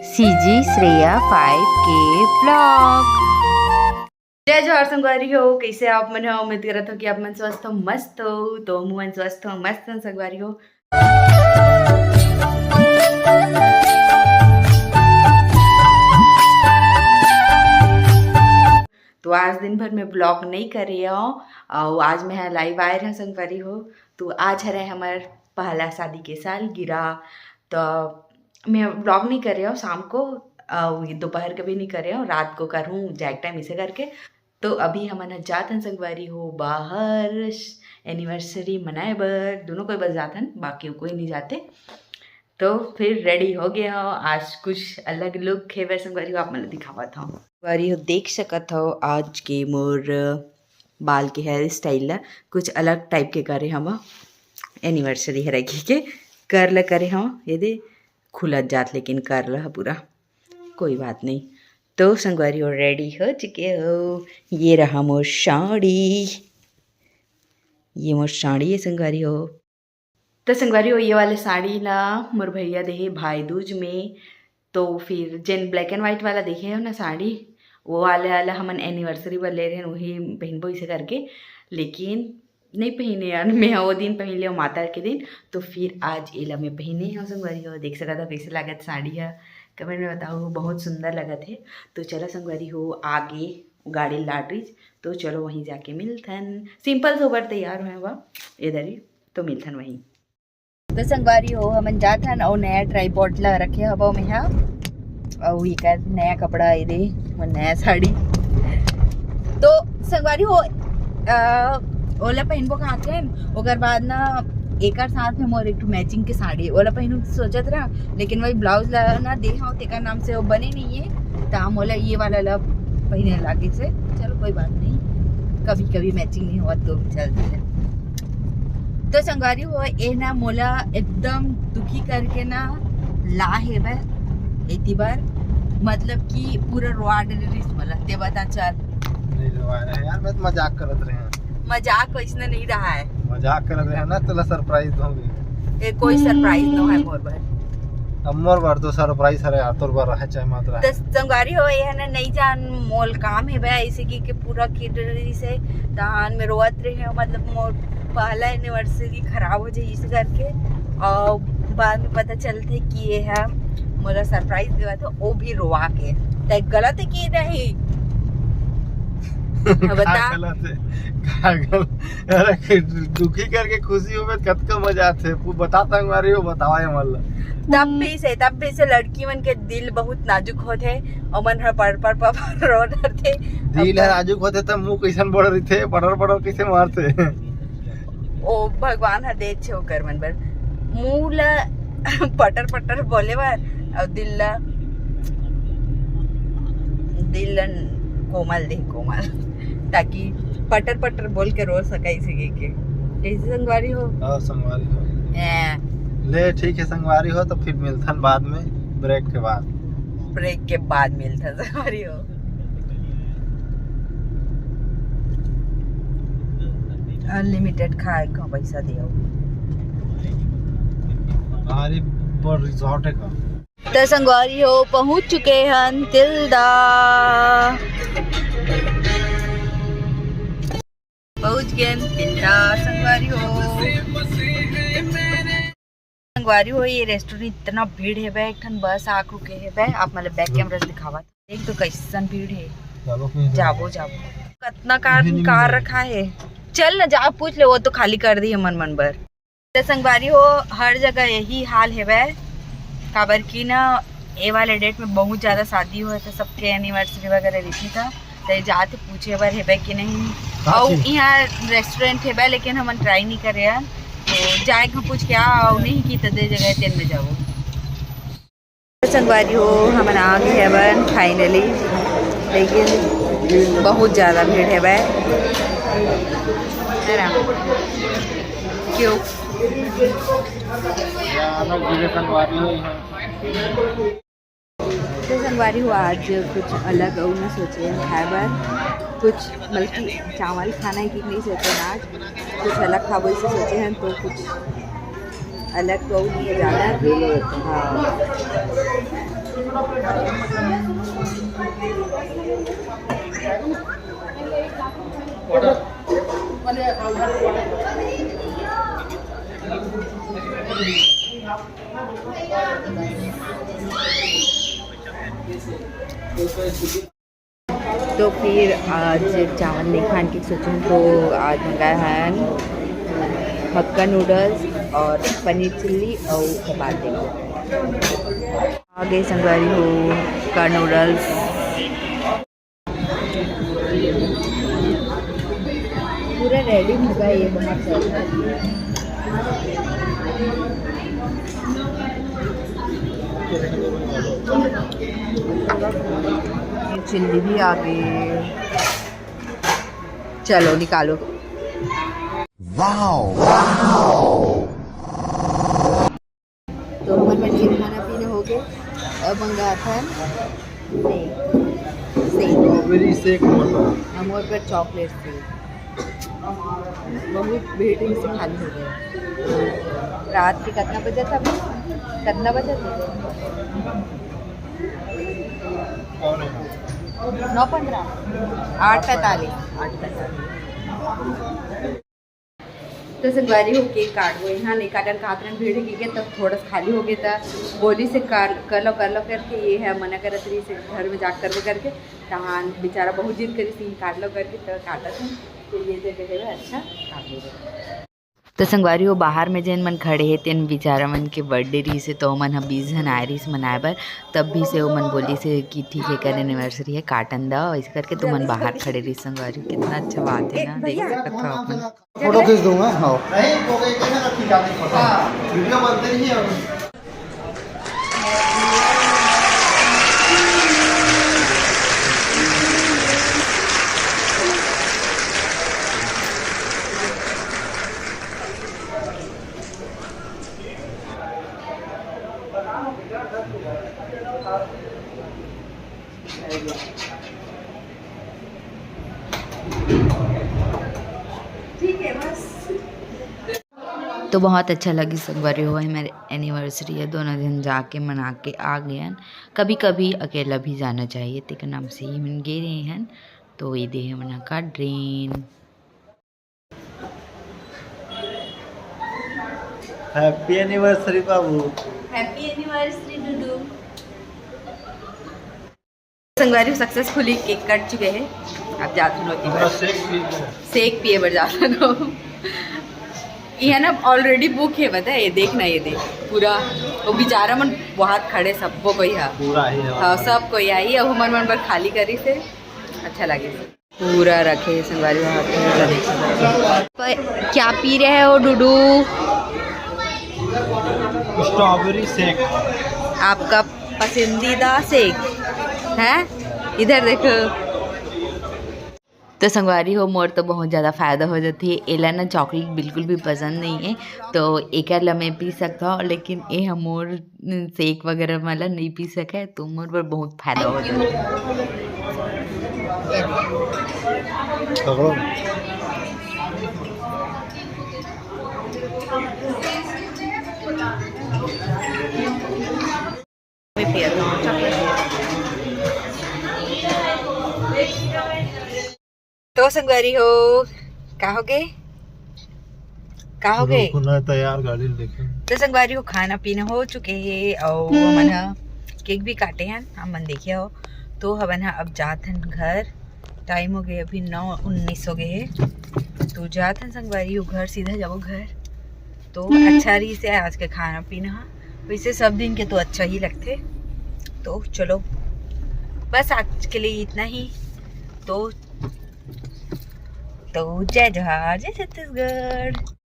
CG Shreya 5K blog. जय जोहार संगवारी हो, कैसे आप मन हो? उम्मीद करत हो कि आप मन स्वस्थ हो, मस्त हो। तो हम मन स्वस्थ हो, मस्त हो संगवारी हो। तो आज दिन भर में ब्लॉग नहीं कर रही हूँ और आज मैं लाइव आए रहे संगवारी हो। तो आज है हमारे पहला शादी के साल गिरा, तो मैं ब्लॉग नहीं कर रही हूँ शाम को, दोपहर कभी नहीं कर रही हूँ, रात को करूँ जैक टाइम इसे करके। तो अभी हमन जात हन संगवारी हो बाहर एनिवर्सरी मनाए बर, दोनों कोई बस जात हन, बाकी कोई नहीं जाते। तो फिर रेडी हो गया हो, आज कुछ अलग लुक है वैसे संगवारी हो, आप मैंने दिखावा था संगवारी हो, देख सकत हो आज के मोर बाल के हेयर स्टाइल ला कुछ अलग टाइप के करे हम एनिवर्सरी है रखी के कर ल करे हम, ये दे खुलत जात लेकिन कर ल पूरा कोई बात नहीं। तो संगवारी हो रेडी हो चुके हो, ये रहा मोर साड़ी, ये मोर साड़ी है संगवारी हो। तो संगवारी हो ये वाले साड़ी ला मोर भैया देहे भाई दूज में, तो फिर जिन ब्लैक एंड वाइट वाला देखे हो ना साड़ी, वो वाला हमन एनिवर्सरी पर ले रहे हैं, वही पहनबो इसे करके, लेकिन नहीं पहने यार, मैं वो दिन पहन लिया माता के दिन। तो फिर आज एला मैं पहने हो संगवारी हो, देख सकता था कैसे लागत साड़ी है, कमेंट में बताओ, बहुत सुंदर लगा थे। तो चलो संगवारी हो आगे गाड़ी लाटरीज, तो चलो वहीं जाके मिलथन, सिंपल सोबर तैयार हुए वह इधर ही, तो मिलथन वहीं। तो संगवारी हो हमन जाथन और नया ट्राईपॉड ला रखे हवा में हा, और ये का नया कपड़ा ये दे नया साड़ी। तो संगवारी हो ओला पहनबो खाते ओकर बाद ना एक साथ में मोर एक मैचिंग के साड़ी ओला पहनू सोचत रहा, लेकिन वही ब्लाउज ला ना दे हाँ तेकर नाम से वो बने नहीं है, तो हम ओला ये वाला ला पहने लागे से। चलो कोई बात नहीं, कभी कभी मैचिंग नहीं हुआ तो भी चलती है। तो संगवारी हो ये ना मोला एकदम दुखी करके ना ला है वह इतनी बार, मतलब कि पूरा रोआ डरिस मला ते बता चल नहीं रोआ रहे यार, मैं तो मजाक करत रहे हैं। मजाक वैसा नहीं रहा है, मजाक कर रहे हैं ना, तो सरप्राइज होगी। कोई सरप्राइज न है मोर पर, अमर बार तो सरप्राइज है यार, तोर बार है चाहे मात्रा। तो संगवारी हो ये है ना नहीं जान मोल काम है भाई, इसे की पूरा किडरी से दान में रोत रहे हैं, मतलब मोर पहला एनिवर्सरी खराब हो जाए इस करके, और बाद में पता चलते कि ये है मोला सरप्राइज दिया था, वो भी रोआ के, तो गलत है कि नहीं बता। अरे दुखी करके खुशी हो में कत का मजा आते बता संगवारी हो, बतावा है मतलब। तब भी से लड़की मन के दिल बहुत नाजुक होते और मन हर पर रो डरते, दिल है नाजुक होते तब मुंह कैसन बढ़ रही थे, पड़र कैसे मारते। ओ भगवान हर दे छे ओकर मन बर, मुंह ला पटर बोले बार और दिल कोमल दे कोमल, ताकि पटर बोल के रो सका इसे के। कैसे संगवारी हो? हां संगवारी हो ले, ठीक है संगवारी हो, तो फिर मिलथन बाद में, ब्रेक के बाद मिलता संगवारी हो। अनलिमिटेड खाए का पैसा दियो, अरे पर रिजॉर्ट है का। तो संगवारी हो पहुंच चुके हैं तिल्दा, पहुंच गए तिल्दा संगवारी हो। ये रेस्टोरेंट इतना भीड़ है भाई, एक ठन बस आक रुके है भाई, आप मतलब बैक कैमरा से दिखावा देख तो कैसन भीड़ है। जाबो कितना कार रखा है, चल ना जा पूछ ले, वो तो खाली कर दी है मन बर। तो संगवारी हो हर जगह यही हाल है भाई, काबर की ना ये वाले डेट में बहुत ज़्यादा शादी हुआ, तो सबके एनिवर्सरी वगैरह रहती था, तो जाते पूछे बार है कि नहीं, और यहाँ रेस्टोरेंट है भाई, लेकिन हम ट्राई नहीं कर रहे हैं, तो जाए पूछ के आओ नहीं की तो दे जगह तेल में जाओ। संगवारी हो हम आ गए हैं बन फाइनली, लेकिन बहुत ज़्यादा भीड़ है भाई, है ना क्यों? तो संगवारी हो आज कुछ अलग और ना सोचे खाए बार, कुछ बल्कि चावल खाना है कि नहीं सोचे ना, आज कुछ अलग खाबो से सोचे हैं, तो कुछ अलग तो नहीं है ज़्यादा। हाँ तो फिर आज चावल नहीं खाने की सोचूं तो आज मंगाया है हक्का नूडल्स और पनीर चिल्ली और चपाती। आगे संगवारी हो हक्का नूडल्स पूरा रेडी होगा। ये बहुत चिल्ली भी आ गई। चलो निकालो। वाओ तो हमारे मंचूरियन खाना पीना हो गया। अब मंगाया था स्ट्रॉबेरी शेक अमूल पर चॉकलेट से बहुत भीड़ से खाली हो गया। रात के कितना बजे था? कितना बजे था? 9:15 8:45। तो संगवारी हो केक काट गई। यहाँ नहीं काटन खातर भीड़ की गया तब थोड़ा खाली हो गया था। बोली से कर लो करके ये है मना करत रही से घर में जा करके तहाँ बेचारा बहुत जिद करी थी काट लो करके तो काटा था। तो ये जगह अच्छा काट लो। तो संगवारी हो बाहर में जैन मन खड़े है तेन बेचारा मन के बर्थडे रही से तो मन 20 जन आए रही मनाए बर। तब भी से वो मन बोली से कि ठीक है कर एनिवर्सरी है काटन दा ऐसे करके तो मन बाहर खड़े रही। संगवारी कितना अच्छा बात है ना, देख सकते हो अपन। फोटो खींच दूंगा। हाँ वीडियो बनते ही है। ठीक है बस। तो बहुत अच्छा लगी संगवारी हो मेरे एनिवर्सरी है। दोनों दिन जाके मना के आ गए हैं। कभी कभी अकेला भी जाना चाहिए ते के नाम से ही मन गे रहे हैं। तो ये दे मना का ड्रेन। हैप्पी एनिवर्सरी बाबू। हैप्पी एनिवर्सरी डूडू। संगवारी सक्सेसफुली केक कट चुके हैं। अब जाते होती सेक पिए बढ़ जाता तो ये ना ऑलरेडी बुक है पता है। ये देखना ये देख पूरा वो बेचारा मन बहुत खड़े सबको कोई है पूरा ही हाँ सब कोई आई है। हमारे मन पर खाली करी से अच्छा लगे पूरा रखे संगवारी क्या पी रहे हो डूडू? Strawberry shake. आपका पसंदीदा शेक है? इधर देखो। तो संगवारी हो मोर तो बहुत ज़्यादा फ़ायदा हो जाती है। एला ना चॉकलेट बिल्कुल भी पसंद नहीं है तो एक ला मैं पी सकता हूँ लेकिन ये हम मोर शेक वगैरह वाला नहीं पी सके तो मोर पर बहुत फ़ायदा हो जाता तो संगवारी हो कहोगे तैयार गाड़ी देखे। तो संगवारी हो खाना पीना हो चुके हैं और मन केक भी काटे हैं हम मन देखे हो। तो हवन अब जात हन घर। टाइम हो गए अभी 9:19 हो गए है। तो जात हन संगवारी हो घर सीधा जाओ घर। तो अच्छा रही से आज का खाना पीना वैसे सब दिन के तो अच्छा ही लगते। तो चलो बस आज के लिए इतना ही। तो जय जोहार जय छत्तीसगढ़।